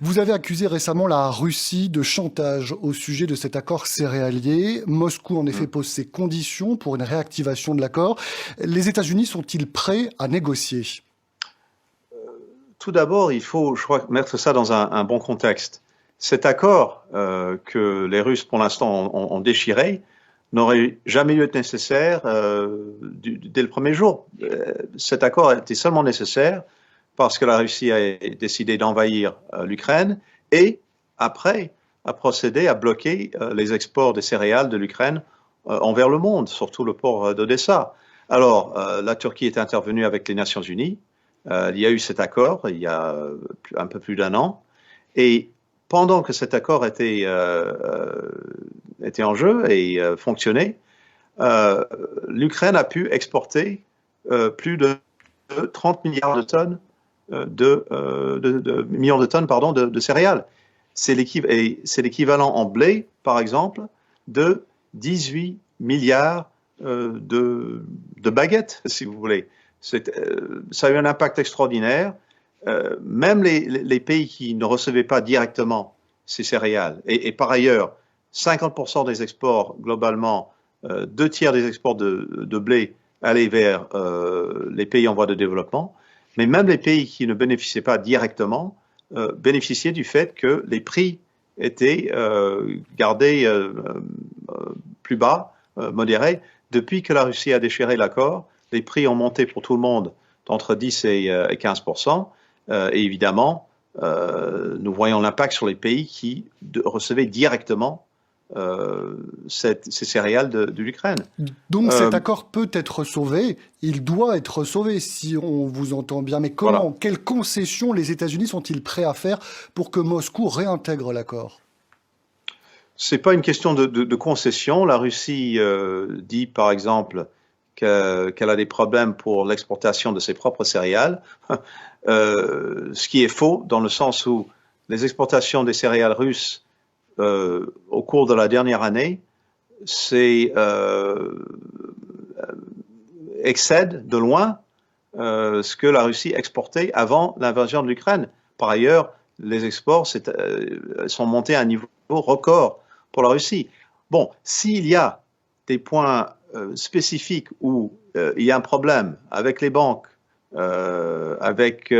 Vous avez accusé récemment la Russie de chantage au sujet de cet accord céréalier. Moscou, en effet, Mm. pose ses conditions pour une réactivation de l'accord. Les États-Unis sont-ils prêts à négocier? Tout d'abord, il faut, je crois, mettre ça dans un bon contexte. Cet accord que les Russes, pour l'instant, ont déchiré, n'aurait jamais dû être nécessaire dès le premier jour. Cet accord était seulement nécessaire parce que la Russie a décidé d'envahir l'Ukraine et, après, a procédé à bloquer les exports des céréales de l'Ukraine envers le monde, surtout le port d'Odessa. Alors, la Turquie est intervenue avec les Nations Unies. Il y a eu cet accord il y a un peu plus d'un an. Et pendant que cet accord était en jeu et fonctionnait, l'Ukraine a pu exporter plus de 30 milliards de tonnes millions de tonnes pardon, de céréales. C'est l'équivalent en blé, par exemple, de 18 milliards de baguettes, si vous voulez. Ça a eu un impact extraordinaire. Même les pays qui ne recevaient pas directement ces céréales, et par ailleurs, 50% des exports globalement, 2 tiers des exports de blé allaient vers les pays en voie de développement, mais même les pays qui ne bénéficiaient pas directement bénéficiaient du fait que les prix étaient gardés plus bas, modérés. Depuis que la Russie a déchiré l'accord, les prix ont monté pour tout le monde d'entre 10 et 15%. Et évidemment, nous voyons l'impact sur les pays qui recevaient directement ces céréales de l'Ukraine. Donc Euh, cet accord peut être sauvé, il doit être sauvé si on vous entend bien. Mais comment, voilà. quelles concessions les États-Unis sont-ils prêts à faire pour que Moscou réintègre l'accord? C'est pas une question de concession. La Russie dit, par exemple, qu'elle a des problèmes pour l'exportation de ses propres céréales, ce qui est faux dans le sens où les exportations des céréales russes au cours de la dernière année excèdent de loin ce que la Russie exportait avant l'invasion de l'Ukraine. Par ailleurs, les exports sont montés à un niveau record pour la Russie. Bon, s'il y a des points spécifiques où il y a un problème avec les banques, avec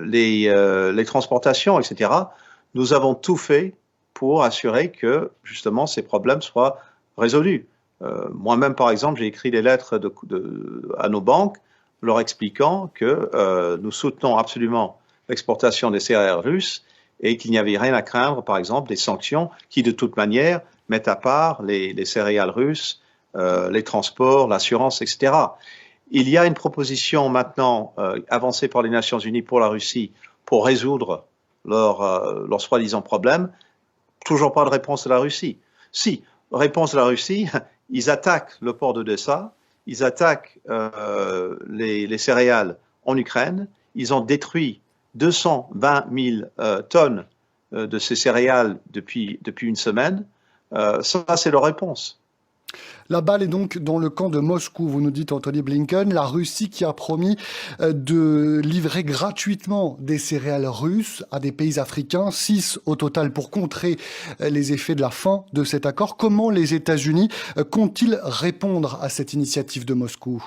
les transportations, etc., nous avons tout fait pour assurer que justement ces problèmes soient résolus. Moi-même, par exemple, j'ai écrit des lettres à nos banques leur expliquant que nous soutenons absolument l'exportation des céréales russes et qu'il n'y avait rien à craindre, par exemple, des sanctions qui, de toute manière, mettent à part les céréales russes, les transports, l'assurance, etc. Il y a une proposition maintenant avancée par les Nations Unies pour la Russie pour résoudre leurs soi-disant problèmes. Toujours pas de réponse de la Russie. Si, réponse de la Russie, ils attaquent le port d'Odessa, ils attaquent les céréales en Ukraine, ils ont détruit 220 000 tonnes de ces céréales depuis une semaine. Ça, c'est leur réponse. La balle est donc dans le camp de Moscou, vous nous dites Anthony Blinken, la Russie qui a promis de livrer gratuitement des céréales russes à des pays africains, 6 au total pour contrer les effets de la fin de cet accord. Comment les États-Unis comptent-ils répondre à cette initiative de Moscou?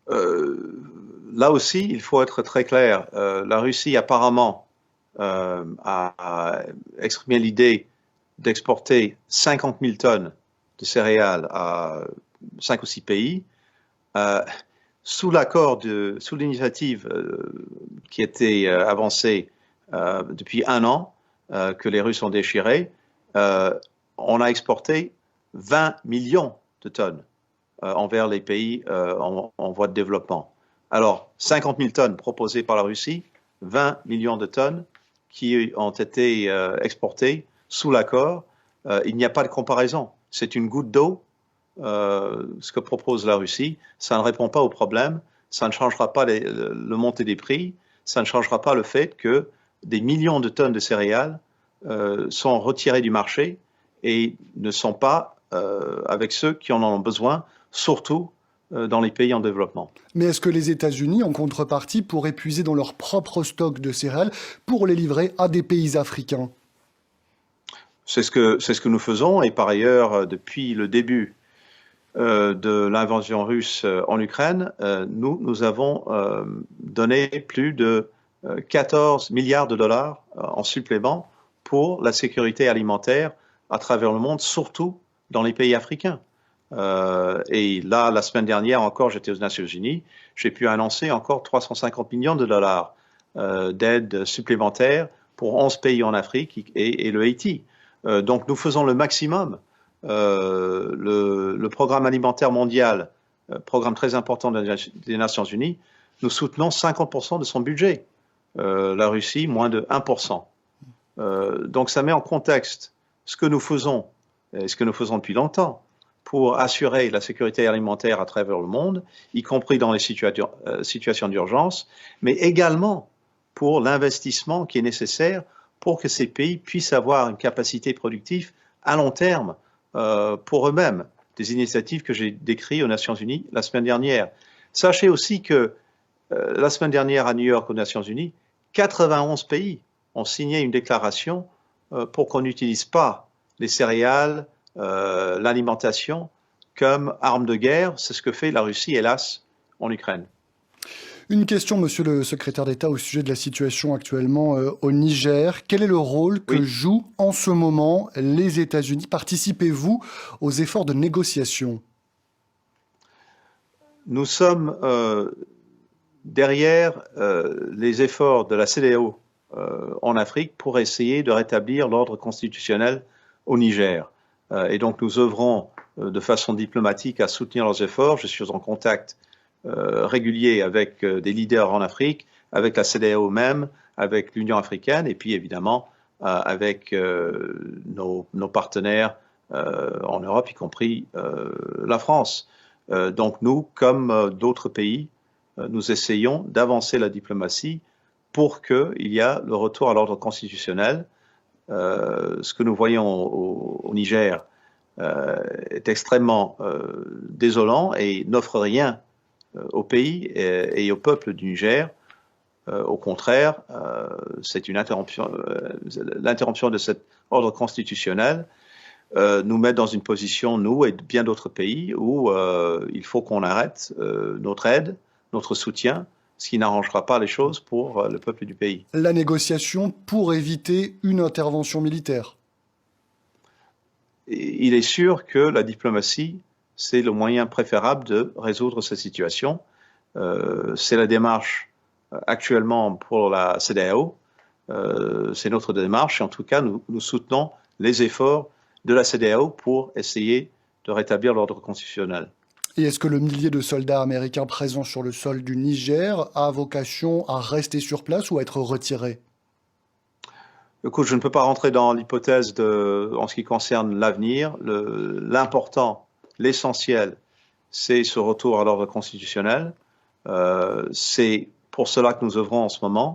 Là aussi, il faut être très clair. La Russie apparemment a exprimé l'idée d'exporter 50 000 tonnes de céréales à 5 ou 6 pays, euh, sous l'initiative qui était avancée depuis un an, que les Russes ont déchirée, on a exporté 20 millions de tonnes envers les pays en voie de développement. Alors, 50 000 tonnes proposées par la Russie, 20 millions de tonnes qui ont été exportées sous l'accord. Il n'y a pas de comparaison. C'est une goutte d'eau, ce que propose la Russie. Ça ne répond pas au problème, ça ne changera pas le montée des prix, ça ne changera pas le fait que des millions de tonnes de céréales sont retirées du marché et ne sont pas avec ceux qui en ont besoin, surtout dans les pays en développement. Mais est-ce que les États-Unis, en contrepartie, pourraient puiser dans leur propre stock de céréales pour les livrer à des pays africains? C'est ce que nous faisons, et par ailleurs, depuis le début de l'invasion russe en Ukraine, nous avons donné plus de 14 milliards de dollars en supplément pour la sécurité alimentaire à travers le monde, surtout dans les pays africains. Et là, la semaine dernière encore, j'étais aux Nations Unies, j'ai pu annoncer encore 350 millions de dollars d'aide supplémentaire pour 11 pays en Afrique et le Haïti. Donc nous faisons le maximum. Le programme alimentaire mondial, programme très important des Nations Unies, nous soutenons 50% de son budget. La Russie, moins de 1%. Donc ça met en contexte ce que nous faisons, et ce que nous faisons depuis longtemps, pour assurer la sécurité alimentaire à travers le monde, y compris dans les situations d'urgence, mais également pour l'investissement qui est nécessaire pour que ces pays puissent avoir une capacité productive à long terme pour eux-mêmes. Des initiatives que j'ai décrites aux Nations Unies la semaine dernière. Sachez aussi que la semaine dernière à New York aux Nations Unies, 91 pays ont signé une déclaration pour qu'on n'utilise pas les céréales, l'alimentation comme arme de guerre. C'est ce que fait la Russie, hélas, en Ukraine. Une question, monsieur le secrétaire d'État, au sujet de la situation actuellement au Niger. Quel est le rôle que jouent en ce moment les États-Unis? Participez-vous aux efforts de négociation? Nous sommes derrière les efforts de la CEDEAO en Afrique pour essayer de rétablir l'ordre constitutionnel au Niger. Et donc nous œuvrons de façon diplomatique à soutenir leurs efforts. Je suis en contact régulier avec des leaders en Afrique, avec la CEDEAO même, avec l'Union africaine et puis évidemment avec nos partenaires en Europe, y compris la France. Donc nous, comme d'autres pays, nous essayons d'avancer la diplomatie pour qu'il y ait le retour à l'ordre constitutionnel. Ce que nous voyons au Niger est extrêmement désolant et n'offre rien au pays et au peuple du Niger. Au contraire, c'est une interruption, l'interruption de cet ordre constitutionnel nous met dans une position, nous et bien d'autres pays, où il faut qu'on arrête notre aide, notre soutien, ce qui n'arrangera pas les choses pour le peuple du pays. La négociation pour éviter une intervention militaire. Il est sûr que la diplomatie, c'est le moyen préférable de résoudre cette situation. C'est la démarche actuellement pour la CEDEAO. C'est notre démarche et en tout cas, nous soutenons les efforts de la CEDEAO pour essayer de rétablir l'ordre constitutionnel. Et est-ce que le millier de soldats américains présents sur le sol du Niger a vocation à rester sur place ou à être retiré? Écoute, je ne peux pas rentrer dans l'hypothèse en ce qui concerne l'avenir. L'important, l'essentiel, c'est ce retour à l'ordre constitutionnel. C'est pour cela que nous œuvrons en ce moment.